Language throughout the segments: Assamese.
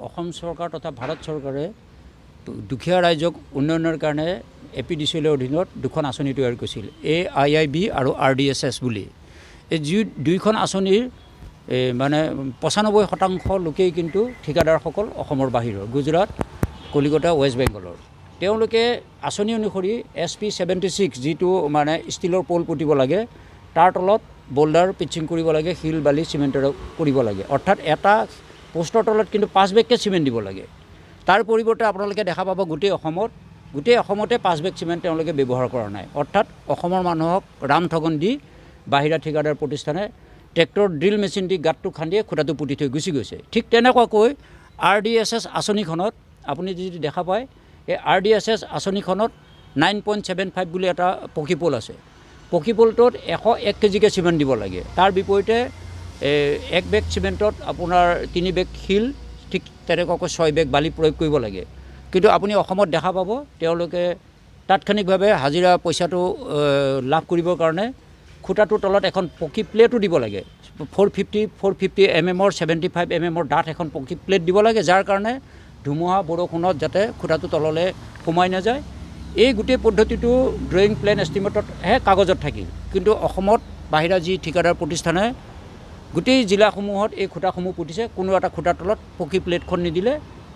অসম চৰকাৰ তথা ভাৰত চৰকাৰে দুখীয়া ৰাইজক উন্নয়নৰ কাৰণে APDCL অধীনত দুখন আঁচনি তৈয়াৰ কৰিছিল AIIB আৰু RDSS বুলি। এই দুইখন আঁচনিৰ মানে 95% লোকেই কিন্তু ঠিকাদাৰসকল অসমৰ বাহিৰৰ গুজৰাট কলিকতা ৱেষ্ট বেংগলৰ। তেওঁলোকে আঁচনি অনুসৰি SP 76 যিটো মানে ষ্টীলৰ পল পুতিব লাগে তাৰ তলত বোল্ডাৰ পিচিং কৰিব লাগে, শিল বালি চিমেণ্টেৰে কৰিব লাগে। অৰ্থাৎ এটা পোষ্টৰ তলত কিন্তু 5 বেগকৈ চিমেণ্ট দিব লাগে। তাৰ পৰিৱৰ্তে আপোনালোকে দেখা পাব গোটেই অসমতে 5 বেগ চিমেণ্ট তেওঁলোকে ব্যৱহাৰ কৰা নাই। অৰ্থাৎ অসমৰ মানুহক ৰাম ঠগন দি বাহিৰা ঠিকাদাৰ প্ৰতিষ্ঠানে ট্ৰেক্টৰ ড্ৰিল মেচিন দি গাঁতটো খান্দিয়ে খুঁটাটো পুতি থৈ গুচি গৈছে। ঠিক তেনেকুৱাকৈ RDSS আঁচনিখনত আপুনি যদি দেখা পায়, এই RDSS আঁচনিখনত 9.75 বুলি এটা পকীপল আছে। পকীপলটোত 101 কেজিকৈ চিমেণ্ট দিব লাগে। তাৰ বিপৰীতে 1 বেগ চিমেণ্টত আপোনাৰ 3 বেগ শিল, ঠিক তেনেকুৱাকৈ 6 বেগ বালি প্ৰয়োগ কৰিব লাগে। কিন্তু আপুনি অসমত দেখা পাব তেওঁলোকে তাৎক্ষণিকভাৱে হাজিৰা পইচাটো লাভ কৰিবৰ কাৰণে খুঁটাটোৰ তলত এখন পকী প্লেটো দিব লাগে। 450 mm 75 mm ডাঠ এখন পকী প্লেট দিব লাগে, যাৰ কাৰণে ধুমুহা বৰষুণত যাতে খুঁটাটো তললৈ সোমাই নাযায়। এই গোটেই পদ্ধতিটো ড্ৰয়িং প্লেন এষ্টিমেটতহে কাগজত থাকিল। কিন্তু অসমত বাহিৰা যি ঠিকাদাৰ প্ৰতিষ্ঠানে গোটেই জিলাসমূহত এই খুঁটাসমূহ পুতিছে, কোনো এটা খুঁটাৰ তলত পকী প্লেটখন নিদিলে,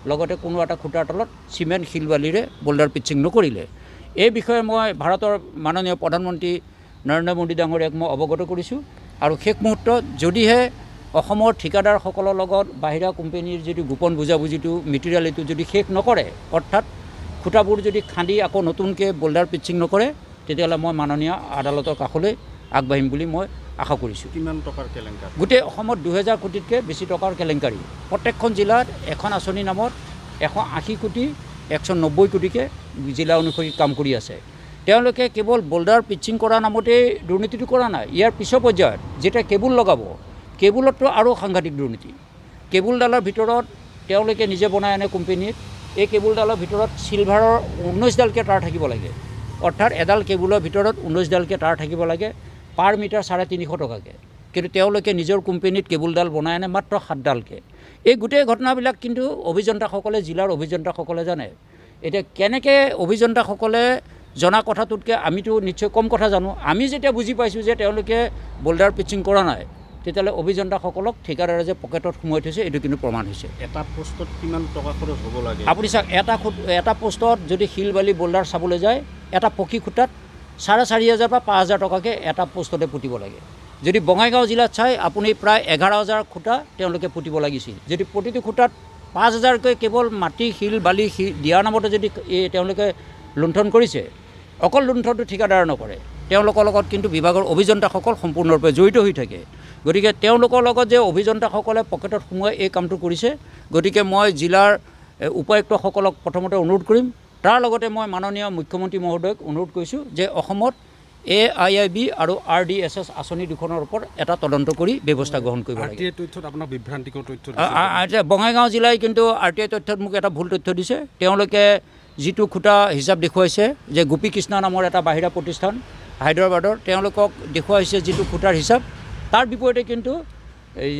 লগতে কোনো এটা খুঁটাৰ তলত চিমেণ্ট শিল বালিৰে বোল্ডাৰ পিচিং নকৰিলে। এই বিষয়ে মই ভাৰতৰ মাননীয় প্ৰধানমন্ত্ৰী নৰেন্দ্ৰ মোদী ডাঙৰীয়াক মই অৱগত কৰিছোঁ। আৰু শেষ মুহূৰ্তত যদিহে অসমৰ ঠিকাদাৰসকলৰ লগত বাহিৰা কোম্পানীৰ যদি গোপন বুজাবুজিটো মেটেৰিয়েলিটো যদি শেষ নকৰে, অৰ্থাৎ খুঁটাবোৰ যদি খান্দি আকৌ নতুনকৈ বোল্ডাৰ পিচিং নকৰে, তেতিয়াহ'লে মই মাননীয় আদালতৰ কাষলৈ আগবাঢ়িম বুলি মই আশা কৰিছোঁ। কিমান টকাৰ কেলেংকাৰী? গোটেই অসমত 2000 কোটিতকৈ বেছি টকাৰ কেলেংকাৰী। প্ৰত্যেকখন জিলাত এখন আঁচনিৰ নামত 180 কোটি 190 কোটিকৈ জিলা অনুসৰি কাম কৰি আছে। তেওঁলোকে কেৱল বোল্ডাৰ পিচিং কৰাৰ নামতেই দুৰ্নীতিটো কৰা নাই। ইয়াৰ পিছৰ পৰ্যায়ত যেতিয়া কেবুল লগাব, কেবুলততো আৰু সাংঘাতিক দুৰ্নীতি। কেবুলডালৰ ভিতৰত তেওঁলোকে নিজে বনাই আনে কোম্পানীত। এই কেবুলডালৰ ভিতৰত চিলভাৰৰ 19ডালকৈ তাঁৰ থাকিব লাগে। অৰ্থাৎ এডাল কেবুলৰ ভিতৰত 19ডালকৈ তাঁৰ থাকিব লাগে, পাৰ মিটাৰ 350 টকাকৈ। কিন্তু তেওঁলোকে নিজৰ কোম্পানীত কেবুলডাল বনাই আনে মাত্ৰ 7ডালকৈ। এই গোটেই ঘটনাবিলাক কিন্তু অভিযন্তাসকলে, জিলাৰ অভিযন্তাসকলে জানে। এতিয়া কেনেকৈ অভিযন্তাসকলে জনা কথাটোতকৈ আমিতো নিশ্চয় কম কথা জানো। আমি যেতিয়া বুজি পাইছোঁ যে তেওঁলোকে বোল্ডাৰ পিচিং কৰা নাই, তেতিয়াহ'লে অভিযন্তাসকলক ঠিকাদাৰে যে পকেটত সোমোৱাই থৈছে এইটো কিন্তু প্ৰমাণ হৈছে। এটা পোষ্টত কিমান টকা খৰচ হ'ব লাগে? আপুনি চাওক, এটা পোষ্টত যদি শিল বালি বোল্ডাৰ চাবলৈ যায়, এটা পকী খুঁটাত 4,500 পৰা 5,000 টকাকৈ এটা পোষ্টতে পুতিব লাগে। যদি বঙাইগাঁও জিলাত চাই আপুনি প্ৰায় 11,000 খুঁটা তেওঁলোকে পুতিব লাগিছিল। যদি প্ৰতিটো খুঁটাত 5,000কৈ কেৱল মাটি শিল বালি দিয়াৰ নামতে যদি তেওঁলোকে লুণ্ঠন কৰিছে, অকল লুণ্ঠনটো ঠিকাদাৰে নকৰে, তেওঁলোকৰ লগত কিন্তু বিভাগৰ অভিযন্তাসকল সম্পূৰ্ণৰূপে জড়িত হৈ থাকে। গতিকে তেওঁলোকৰ লগত যে অভিযন্তাসকলে পকেটত সোমোৱাই এই কামটো কৰিছে, গতিকে মই জিলাৰ উপায়ুক্তসকলক প্ৰথমতে অনুৰোধ কৰিম। তাৰ লগতে মই মাননীয় মুখ্যমন্ত্ৰী মহোদয়ক অনুৰোধ কৰিছোঁ যে অসমত AIIB আৰু RDSS আঁচনি দুখনৰ ওপৰত এটা তদন্ত কৰি ব্যৱস্থা গ্ৰহণ কৰিব লাগে। RTI তথ্যত আপোনাক বিভ্ৰান্তিকৰ তথ্য বঙাইগাঁও জিলাই কিন্তু RTI তথ্যত মোক এটা ভুল তথ্য দিছে। তেওঁলোকে যিটো খুঁটা হিচাপ দেখুৱাইছে যে গোপী কৃষ্ণ নামৰ এটা বাহিৰা প্ৰতিষ্ঠান হায়দৰাবাদৰ, তেওঁলোকক দেখুৱাইছে যিটো খুঁটাৰ হিচাপ, তাৰ বিপৰীতে কিন্তু এই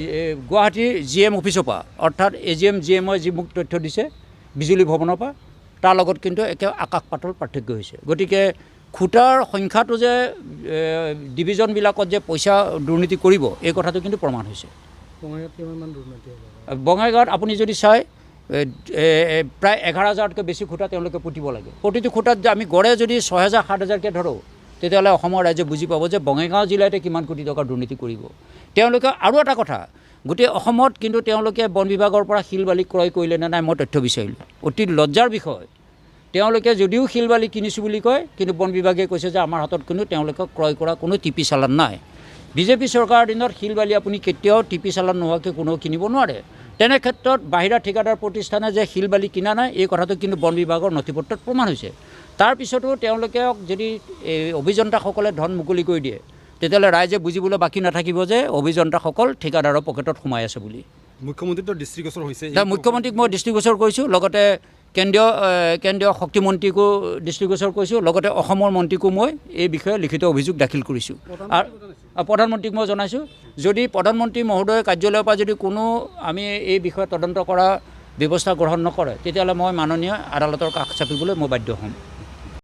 গুৱাহাটীৰ GM অফিচৰ পৰা, অৰ্থাৎ AGM GMই যি মোক তথ্য দিছে বিজুলী ভৱনৰ পৰা, তাৰ লগত কিন্তু একে আকাশ পাতাল পাৰ্থক্য হৈছে। গতিকে খুঁটাৰ সংখ্যাটো যে ডিভিজনবিলাকত যে পইচা দুৰ্নীতি কৰিব, এই কথাটো কিন্তু প্ৰমাণ হৈছে। বঙাইগাঁৱত কিমান দুৰ্নীতি হ'ব? বঙাইগাঁৱত আপুনি যদি চাই প্ৰায় 11,000তকৈ বেছি খুঁটা তেওঁলোকে পুতিব লাগে। প্ৰতিটো খুঁটাত আমি গড়ে যদি 6,000 7,000কৈ ধৰোঁ, তেতিয়াহ'লে অসমৰ ৰাইজে বুজি পাব যে বঙাইগাঁও জিলাতে কিমান কোটি টকাৰ দুৰ্নীতি কৰিব। তেওঁলোকে আৰু এটা কথা, গোটেই অসমত কিন্তু তেওঁলোকে বন বিভাগৰ পৰা শিল বালি ক্ৰয় কৰিলে নে নাই মই তথ্য বিচাৰিলোঁ। অতি লজ্জাৰ বিষয়, তেওঁলোকে যদিও শিল বালি কিনিছোঁ বুলি কয়, কিন্তু বন বিভাগে কৈছে যে আমাৰ হাতত কিন্তু তেওঁলোকে ক্ৰয় কৰা কোনো টিপি চালান নাই। বিজেপি চৰকাৰৰ দিনত শিল বালি আপুনি কেতিয়াও টিপি চালান নোহোৱাকৈ কোনেও কিনিব নোৱাৰে। তেনে ক্ষেত্ৰত বাহিৰা ঠিকাদাৰ প্ৰতিষ্ঠানে যে শিল বালি কিনা নাই, এই কথাটো কিন্তু বন বিভাগৰ নথিপত্ৰত প্ৰমাণ হৈছে। তাৰপিছতো তেওঁলোকে যদি অভিযন্তাসকলে ধন মুকলি কৰি দিয়ে, তেতিয়াহ'লে ৰাইজে বুজিবলৈ বাকী নাথাকিব যে অভিযন্তাসকল ঠিকাদাৰৰ পকেটত সোমাই আছে বুলি। মুখ্যমন্ত্ৰীটো দৃষ্টিগোচৰ হৈছে। মুখ্যমন্ত্ৰীক মই দৃষ্টিগোচৰ কৰিছোঁ, লগতে কেন্দ্ৰীয় শক্তিমন্ত্ৰীকো দৃষ্টিগোচৰ কৰিছোঁ, লগতে অসমৰ মন্ত্ৰীকো মই এই বিষয়ে লিখিত অভিযোগ দাখিল কৰিছোঁ। আৰু প্ৰধানমন্ত্ৰীক মই জনাইছোঁ, যদি প্ৰধানমন্ত্ৰী মহোদয়ৰ কাৰ্যালয়ৰ পৰা যদি কোনো আমি এই বিষয়ে তদন্ত কৰা ব্যৱস্থা গ্ৰহণ নকৰে তেতিয়াহ'লে মই মাননীয় আদালতৰ কাষ চাপিবলৈ মই বাধ্য হ'ম